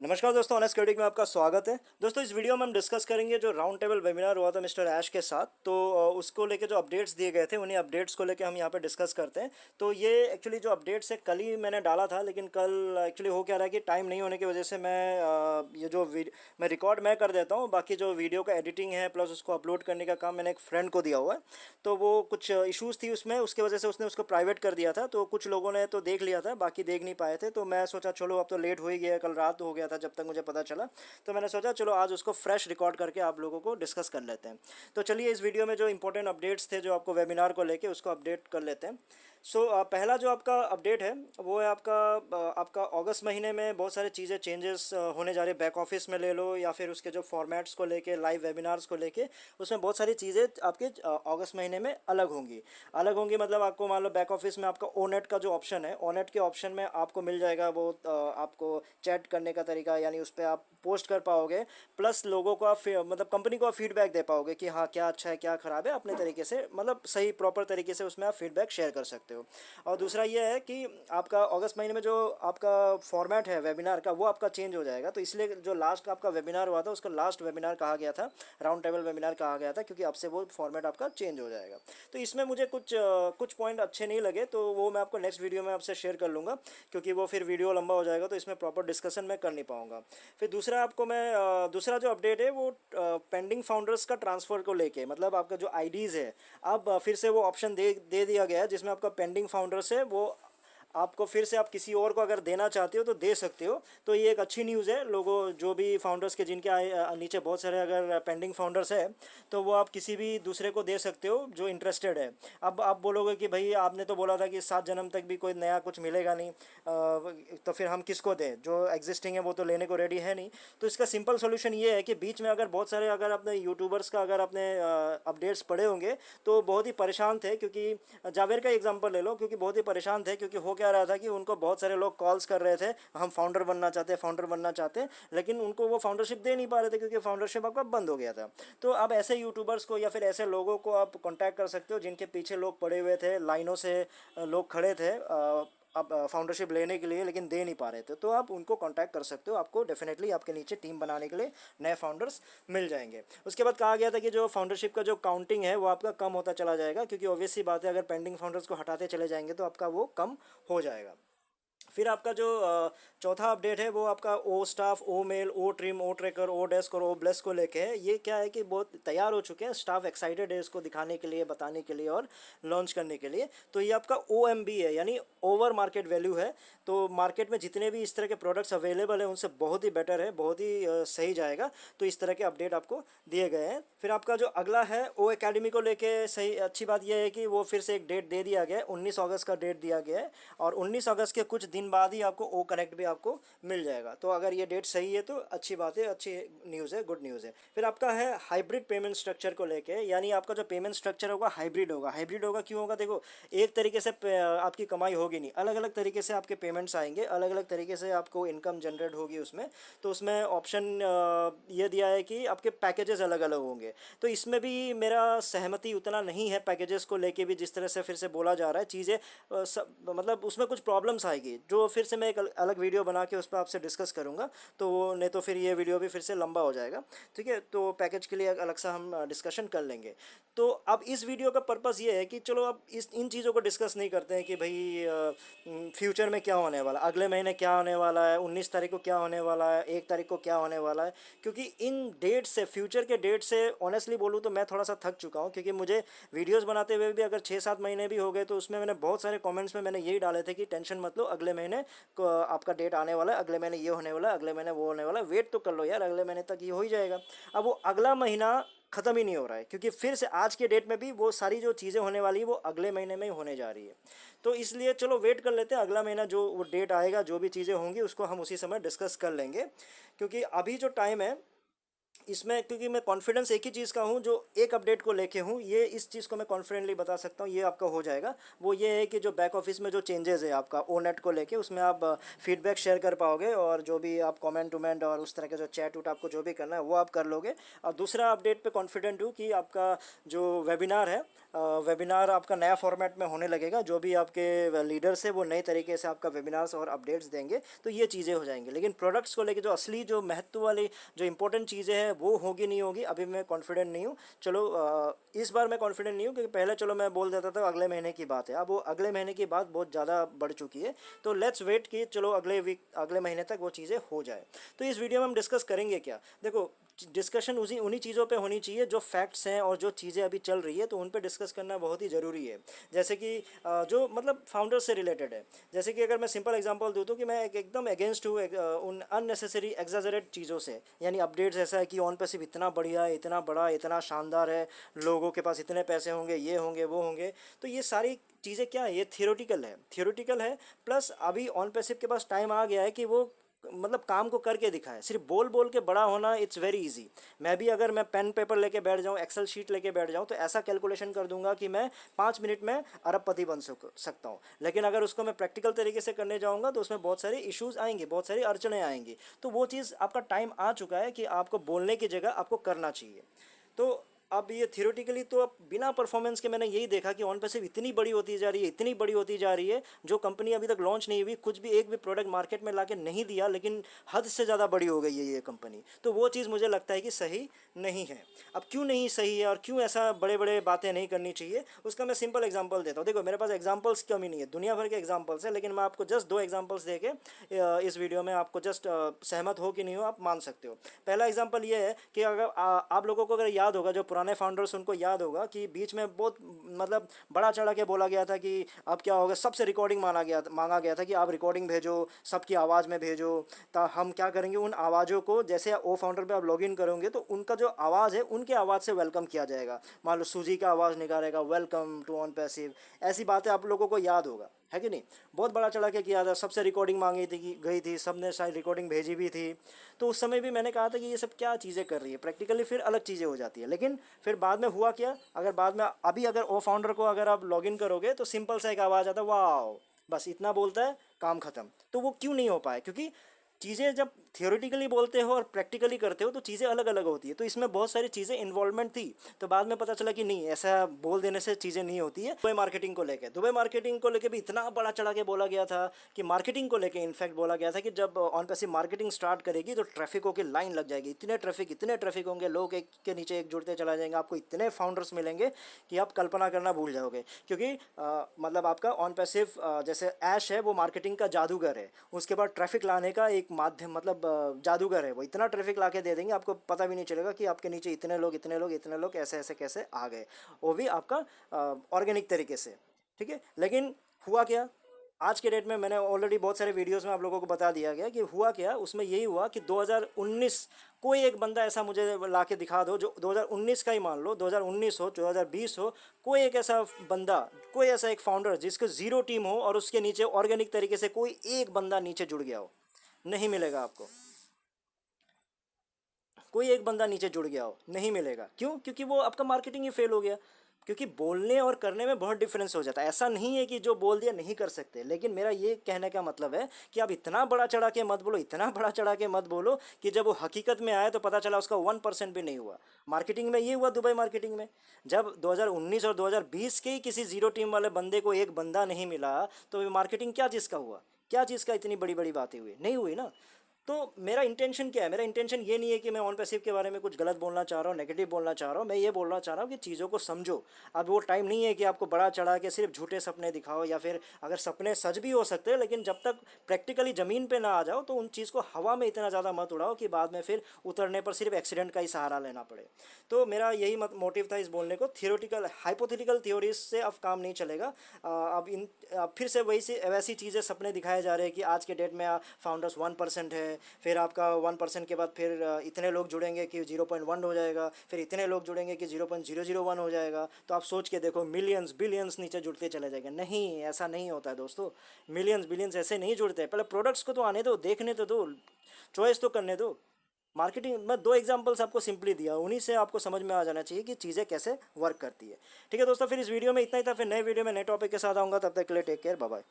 नमस्कार दोस्तों, honest critic में आपका स्वागत है। दोस्तों, इस वीडियो में हम डिस्कस करेंगे जो राउंड टेबल वेबिनार हुआ था मिस्टर ऐश के साथ। तो उसको लेके जो अपडेट्स दिए गए थे उन्हीं अपडेट्स को लेके हम यहाँ पे डिस्कस करते हैं। तो ये एक्चुअली जो अपडेट्स है कल ही मैंने डाला था, लेकिन कल एक्चुअली हो क्या रहा है कि टाइम नहीं होने की वजह से ये जो मैं रिकॉर्ड मैं कर देता हूँ, बाकी जो वीडियो का एडिटिंग है प्लस उसको अपलोड करने का काम मैंने एक फ्रेंड को दिया हुआ है। तो वो कुछ इश्यूज़ थी उसमें, उसके वजह से उसने उसको प्राइवेट कर दिया था। तो कुछ लोगों ने तो देख लिया था, बाकी देख नहीं पाए थे। तो मैं सोचा चलो, अब तो लेट हो ही गया, कल रात हो गया था जब तक मुझे पता चला। तो मैंने सोचा चलो आज उसको फ्रेश रिकॉर्ड करके आप लोगों को डिस्कस कर लेते हैं। तो चलिए, इस वीडियो में जो इंपॉर्टेंट अपडेट्स थे जो आपको वेबिनार को लेके, उसको अपडेट कर लेते हैं। पहला जो आपका अपडेट है वो है आपका अगस्त महीने में बहुत सारे चीज़ें चेंजेस होने जा रही है। बैक ऑफिस में ले लो या फिर उसके जो फॉर्मेट्स को लेके, लाइव वेबिनार्स को लेके, उसमें बहुत सारी चीज़ें आपके अगस्त महीने में अलग होंगी। मतलब आपको मान लो बैक ऑफिस में आपका ओनेट का जो ऑप्शन है, ओनेट के ऑप्शन में आपको मिल जाएगा वो आपको चैट करने का तरीका, यानी उस पर आप पोस्ट कर पाओगे। प्लस लोगों को आप मतलब कंपनी को आप फीडबैक दे पाओगे कि हाँ क्या अच्छा है क्या ख़राब है, अपने तरीके से, मतलब सही प्रॉपर तरीके से उसमें आप फीडबैक शेयर कर सकते हो। और दूसरा ये है कि आपका अगस्त महीने में जो आपका फॉर्मेट है वेबिनार का, वो आपका चेंज हो जाएगा। तो इसलिए जो लास्ट आपका वेबिनार हुआ था उसको लास्ट वेबिनार कहा गया था, राउंड टेबल वेबिनार कहा गया था, क्योंकि अब से वो फॉर्मेट आपका चेंज हो जाएगा। तो इसमें मुझे कुछ पॉइंट अच्छे नहीं लगे, तो वो मैं आपको नेक्स्ट वीडियो में आपसे शेयर कर लूँगा, क्योंकि वो फिर वीडियो लंबा हो जाएगा तो इसमें प्रॉपर डिस्कशन मैं कर नहीं पाऊँगा। फिर दूसरा जो अपडेट है वो पेंडिंग फाउंडर्स का ट्रांसफ़र को लेके, मतलब आपका जो आईडीज़ है, अब फिर से वो ऑप्शन दे दिया गया है जिसमें आपका पेंडिंग फाउंडर्स है वो आपको फिर से आप किसी और को अगर देना चाहते हो तो दे सकते हो। तो ये एक अच्छी न्यूज़ है। लोगों जो भी फाउंडर्स के जिनके नीचे बहुत सारे अगर पेंडिंग फाउंडर्स है, तो वो आप किसी भी दूसरे को दे सकते हो जो इंटरेस्टेड है। अब आप बोलोगे कि भाई आपने तो बोला था कि 7 जन्म तक भी कोई नया कुछ मिलेगा नहीं, तो फिर हम किसको दें, जो एग्जिस्टिंग है वो तो लेने को रेडी है नहीं। तो इसका सिंपल सोल्यूशन ये है कि बीच में अगर बहुत सारे अगर अपने यूट्यूबर्स का अगर अपने अपडेट्स पढ़े होंगे तो बहुत ही परेशान थे, क्योंकि जावेर का एग्जांपल ले लो, क्योंकि बहुत ही परेशान थे, क्योंकि हो क्या रहा था कि उनको बहुत सारे लोग कॉल्स कर रहे थे, हम फाउंडर बनना चाहते हैं, लेकिन उनको वो फाउंडरशिप दे नहीं पा रहे थे क्योंकि फाउंडरशिप आपका बंद हो गया था। तो अब ऐसे यूट्यूबर्स को या फिर ऐसे लोगों को आप कॉन्टैक्ट कर सकते हो जिनके पीछे लोग पड़े हुए थे, लाइनों से लोग खड़े थे अब फाउंडरशिप लेने के लिए, लेकिन दे नहीं पा रहे थे। तो आप उनको कांटेक्ट कर सकते हो, आपको डेफिनेटली आपके नीचे टीम बनाने के लिए नए फाउंडर्स मिल जाएंगे। उसके बाद कहा गया था कि जो फाउंडरशिप का जो काउंटिंग है वो आपका कम होता चला जाएगा, क्योंकि ऑब्वियस सी बात है, अगर पेंडिंग फाउंडर्स को हटाते चले जाएंगे तो आपका वो कम हो जाएगा। फिर आपका जो चौथा अपडेट है वो आपका ओ स्टाफ, ओ मेल, ओ ट्रिम, ओ ट्रैकर, ओ डेस्क और ओ ब्लेस को लेके है। ये क्या है कि बहुत तैयार हो चुके हैं, स्टाफ एक्साइटेड है इसको दिखाने के लिए, बताने के लिए और लॉन्च करने के लिए। तो ये आपका ओ एम बी है, यानी ओवर मार्केट वैल्यू है। तो मार्केट में जितने भी इस तरह के प्रोडक्ट्स अवेलेबल हैं उनसे बहुत ही बेटर है, बहुत ही सही जाएगा। तो इस तरह के अपडेट आपको दिए गए हैं। फिर आपका जो अगला है ओ एकेडमी को लेके, सही अच्छी बात यह है कि वो फिर से एक डेट दे दिया गया है, 19 अगस्त का डेट दिया गया है। और 19 अगस्त के कुछ दिन बाद ही आपको ओ कनेक्ट भी आपको मिल जाएगा। तो अगर ये डेट सही है तो अच्छी बात है, अच्छी न्यूज़ है, गुड न्यूज़ है। फिर आपका है हाइब्रिड पेमेंट स्ट्रक्चर को लेके, यानी आपका जो पेमेंट स्ट्रक्चर होगा हाइब्रिड होगा। हाइब्रिड होगा क्यों होगा? देखो, एक तरीके से आपकी कमाई होगी नहीं, अलग अलग तरीके से आपके पेमेंट्स आएंगे, अलग अलग तरीके से आपको इनकम जनरेट होगी उसमें। तो उसमें ऑप्शन ये दिया है कि आपके पैकेजेस अलग अलग होंगे। तो इसमें भी मेरा सहमति उतना नहीं है, पैकेजेस को लेके भी जिस तरह से फिर से बोला जा रहा है चीज़ें, मतलब उसमें कुछ प्रॉब्लम्स आएगी, जो फिर से मैं एक अलग वीडियो बना के उस पर आपसे डिस्कस करूँगा। तो वो नहीं तो फिर ये वीडियो भी फिर से लंबा हो जाएगा। ठीक है, तो पैकेज के लिए अलग सा हम डिस्कशन कर लेंगे। तो अब इस वीडियो का पर्पज़ ये है कि चलो अब इन चीज़ों को डिस्कस नहीं करते हैं कि भाई फ्यूचर में क्या होने वाला, अगले महीने क्या होने वाला है, 19 तारीख को क्या होने वाला है, 1 तारीख को क्या होने वाला है। क्योंकि इन डेट से, फ्यूचर के डेट से ऑनेस्टली बोलूँ तो मैं थोड़ा सा थक चुका हूँ, क्योंकि मुझे वीडियोस बनाते हुए भी अगर 6-7 महीने भी हो गए, तो उसमें मैंने बहुत सारे कमेंट्स में मैंने यही डाले थे कि टेंशन मत लो, अगले महीने को आपका डेट आने वाला है, अगले महीने ये होने वाला है, अगले महीने वो होने वाला है, वेट तो कर लो यार, अगले महीने तक ये हो ही जाएगा। अब वो अगला महीना ख़त्म ही नहीं हो रहा है, क्योंकि फिर से आज के डेट में भी वो सारी जो चीज़ें होने वाली है वो अगले महीने में ही होने जा रही है। तो इसलिए चलो वेट कर लेते हैं, अगला महीना जो वो डेट आएगा, जो भी चीज़ें होंगी उसको हम उसी समय डिस्कस कर लेंगे। क्योंकि अभी जो टाइम है इसमें क्योंकि मैं कॉन्फिडेंस एक ही चीज़ का हूँ, जो एक अपडेट को लेके हूँ, ये इस चीज़ को मैं कॉन्फिडेंटली बता सकता हूँ, ये आपका हो जाएगा। वो ये है कि जो बैक ऑफिस में जो चेंजेस है आपका ओनेट को लेके, उसमें आप फीडबैक शेयर कर पाओगे, और जो भी आप कमेंट वमेंट और उस तरह के जो चैट उट आपको जो भी करना है वो आप कर लोगे। और दूसरा अपडेट पे कॉन्फिडेंट हूँ कि आपका जो वेबिनार है, वेबिनार आपका नया फॉर्मेट में होने लगेगा। जो भी आपके लीडर्स है वो नए तरीके से आपका वेबिनार्स और अपडेट्स देंगे, तो ये चीज़ें हो जाएंगी। लेकिन प्रोडक्ट्स को लेके जो असली जो महत्व वाली जो इंपॉर्टेंट चीज़ें हैं वो होगी नहीं होगी, अभी मैं कॉन्फिडेंट नहीं हूँ। चलो इस बार मैं कॉन्फिडेंट नहीं हूँ, क्योंकि पहले चलो मैं बोल देता था अगले महीने की बात है, अब वो अगले महीने की बात बहुत ज़्यादा बढ़ चुकी है। तो लेट्स वेट कि चलो अगले वीक अगले महीने तक वो चीज़ें हो जाए। तो इस वीडियो में हम डिस्कस करेंगे क्या, देखो डिस्कशन उन्हीं चीज़ों पे होनी चाहिए जो फैक्ट्स हैं और जो चीज़ें अभी चल रही है, तो उन पे डिस्कस करना बहुत ही ज़रूरी है। जैसे कि जो मतलब फाउंडर से रिलेटेड है। जैसे कि अगर मैं सिंपल एग्जांपल दूँ तो कि मैं एकदम अगेंस्ट हूँ उन अननेसेसरी एग्जाजरेट चीज़ों से। यानी अपडेट्स ऐसा है कि ऑन पैसिव इतना बढ़िया है, इतना बड़ा, इतना शानदार है, लोगों के पास इतने पैसे होंगे, ये होंगे, वो होंगे। तो ये सारी चीज़ें क्या है, ये थियोरेटिकल है। प्लस अभी ऑन पैसिव के पास टाइम आ गया है कि वो मतलब काम को करके दिखाए। सिर्फ बोल बोल के बड़ा होना इट्स वेरी इजी। मैं भी अगर मैं पेन पेपर लेके बैठ जाऊँ, एक्सेल शीट लेके बैठ जाऊँ, तो ऐसा कैलकुलेशन कर दूंगा कि मैं 5 मिनट में अरबपति बन सकता हूँ। लेकिन अगर उसको मैं प्रैक्टिकल तरीके से करने जाऊँगा तो उसमें बहुत सारे इश्यूज आएंगे, बहुत सारी अड़चने आएंगी। तो वो चीज़ आपका टाइम आ चुका है कि आपको बोलने की जगह आपको करना चाहिए। तो अब ये थियोरेटिकली तो अब बिना परफॉर्मेंस के मैंने यही देखा कि ऑन पैसिव इतनी बड़ी होती जा रही है, इतनी बड़ी होती जा रही है। जो कंपनी अभी तक लॉन्च नहीं हुई, कुछ भी एक भी प्रोडक्ट मार्केट में लाके नहीं दिया, लेकिन हद से ज़्यादा बड़ी हो गई है ये कंपनी। तो वो चीज़ मुझे लगता है कि सही नहीं है। अब क्यों नहीं सही है और क्यों ऐसा बड़े बड़े बातें नहीं करनी चाहिए, उसका मैं सिंपल एग्जांपल देता हूँ। देखो मेरे पास एग्जांपल्स की कमी नहीं है, दुनिया भर के एग्जांपल्स है, लेकिन मैं आपको जस्ट 2 एग्जांपल्स दे के इस वीडियो में आपको जस्ट सहमत हो कि नहीं हो आप मान सकते हो। पहला एग्जांपल ये है कि अगर आप लोगों को अगर याद होगा, जो पुराने फाउंडर्स उनको याद होगा कि बीच में बहुत मतलब बड़ा चढ़ा के बोला गया था कि अब क्या होगा, सबसे रिकॉर्डिंग मांगा गया था कि आप रिकॉर्डिंग भेजो, सबकी आवाज़ में भेजो। तो हम क्या करेंगे, उन आवाज़ों को जैसे ओ फाउंडर पे आप लॉगिन करोगे तो उनका जो आवाज़ है उनके आवाज़ से वेलकम किया जाएगा। मान लो सूजी का आवाज़ निकालेगा, वेलकम टू ऑन पैसिव। ऐसी बातें आप लोगों को याद होगा, है कि नहीं। बहुत बड़ा चढ़ा के किया था, सबसे रिकॉर्डिंग मांगी थी, गई थी, सबने शायद रिकॉर्डिंग भेजी भी थी। तो उस समय भी मैंने कहा था कि ये सब क्या चीज़ें कर रही है, प्रैक्टिकली फिर अलग चीज़ें हो जाती है। लेकिन फिर बाद में हुआ क्या, अगर बाद में अभी अगर ओ फाउंडर को अगर आप लॉगिन करोगे तो सिंपल सा एक आवाज़ आता है, वाह, बस इतना बोलता है, काम खत्म। तो वो क्यों नहीं हो पाए, क्योंकि चीज़ें जब थियोरेटिकली बोलते हो और प्रैक्टिकली करते हो तो चीज़ें अलग अलग होती है। तो इसमें बहुत सारी चीज़ें इन्वॉल्वमेंट थी, तो बाद में पता चला कि नहीं, ऐसा बोल देने से चीज़ें नहीं होती है। दुबई मार्केटिंग को लेके भी इतना बड़ा चढ़ा के बोला गया था कि मार्केटिंग को लेके इनफैक्ट बोला गया था कि जब ऑन पैसिव मार्केटिंग स्टार्ट करेगी तो ट्रैफिकों की लाइन लग जाएगी, इतने ट्रैफिक होंगे, लोग एक के नीचे एक जुड़ते चला जाएंगे, आपको इतने फाउंडर्स मिलेंगे कि आप कल्पना करना भूल जाओगे। क्योंकि मतलब आपका ऑन पैसिव जैसे ऐश है वो मार्केटिंग का जादूगर है, उसके बाद ट्रैफिक लाने का एक माध्यम मतलब जादूगर है। वो इतना ट्रैफिक ला के दे देंगे, आपको पता भी नहीं चलेगा कि आपके नीचे इतने लोग ऐसे ऐसे कैसे आ गए, वो भी आपका ऑर्गेनिक तरीके से। ठीक है, लेकिन हुआ क्या, आज के डेट में मैंने ऑलरेडी बहुत सारे वीडियोस में आप लोगों को बता दिया गया कि हुआ क्या। उसमें यही हुआ कि 2019 कोई एक बंदा ऐसा मुझे ला के दिखा दो, जो 2019 का ही मान लो, 2019 हो, 2020 हो, कोई एक ऐसा बंदा, कोई ऐसा एक फाउंडर जिसको ज़ीरो टीम हो और उसके नीचे ऑर्गेनिक तरीके से कोई एक बंदा नीचे जुड़ गया हो। नहीं मिलेगा आपको। कोई एक बंदा नीचे जुड़ गया हो, नहीं मिलेगा। क्यों? क्योंकि वो आपका मार्केटिंग ही फेल हो गया। क्योंकि बोलने और करने में बहुत डिफरेंस हो जाता है। ऐसा नहीं है कि जो बोल दिया नहीं कर सकते, लेकिन मेरा ये कहने का मतलब है कि आप इतना बड़ा चढ़ा के मत बोलो, इतना बड़ा चढ़ा के मत बोलो कि जब वो हकीकत में आए तो पता चला उसका 1% भी नहीं हुआ। मार्केटिंग में ये हुआ, दुबई मार्केटिंग में जब 2019 और 2020 के ही किसी जीरो टीम वाले बंदे को एक बंदा नहीं मिला, तो मार्केटिंग क्या चीज़ का हुआ, क्या चीज़ का इतनी बड़ी बड़ी बातें हुई, नहीं हुई ना। तो मेरा इंटेंशन क्या है, मेरा इंटेंशन ये नहीं है कि मैं ऑन पैसिव के बारे में कुछ गलत बोलना चाह रहा हूँ, नेगेटिव बोलना चाह रहा हूँ। मैं ये बोलना चाह रहा हूँ कि चीज़ों को समझो। अब वो टाइम नहीं है कि आपको बड़ा चढ़ा के सिर्फ झूठे सपने दिखाओ, या फिर अगर सपने सच भी हो सकते हैं, लेकिन जब तक प्रैक्टिकली ज़मीन पे ना आ जाओ तो उन चीज़ को हवा में इतना ज़्यादा मत उड़ाओ कि बाद में फिर उतरने पर सिर्फ एक्सीडेंट का ही सहारा लेना पड़े। तो मेरा यही मोटिव था इस बोलने को। थियोरेटिकल हाइपोथेटिकल थ्योरीज से अब काम नहीं चलेगा। अब फिर से वैसी चीज़ें सपने दिखाए जा रहे हैं कि आज के डेट में फाउंडर्स 1% है, फिर आपका 1% के बाद फिर इतने लोग जुड़ेंगे कि 0.1 हो जाएगा, फिर इतने लोग जुड़ेंगे कि 0.001 हो जाएगा। तो आप सोच के देखो, मिलियंस बिलियंस नीचे जुड़ते चले जाएंगे। नहीं, ऐसा नहीं होता है दोस्तों। मिलियंस बिलियंस ऐसे नहीं जुड़ते। पहले प्रोडक्ट्स को तो आने दो, देखने तो दो, चॉइस तो करने दो। मार्केटिंग मैं 2 एग्जांपल्स आपको सिंपली दिया, उन्हीं से आपको समझ में आ जाना चाहिए कि चीज़ें कैसे वर्क करती है। ठीक है दोस्तों, फिर इस वीडियो में इतना ही था, फिर नए वीडियो में नए टॉपिक के साथ आऊँगा, तब तक के लिए टेक केयर, बाय बाय।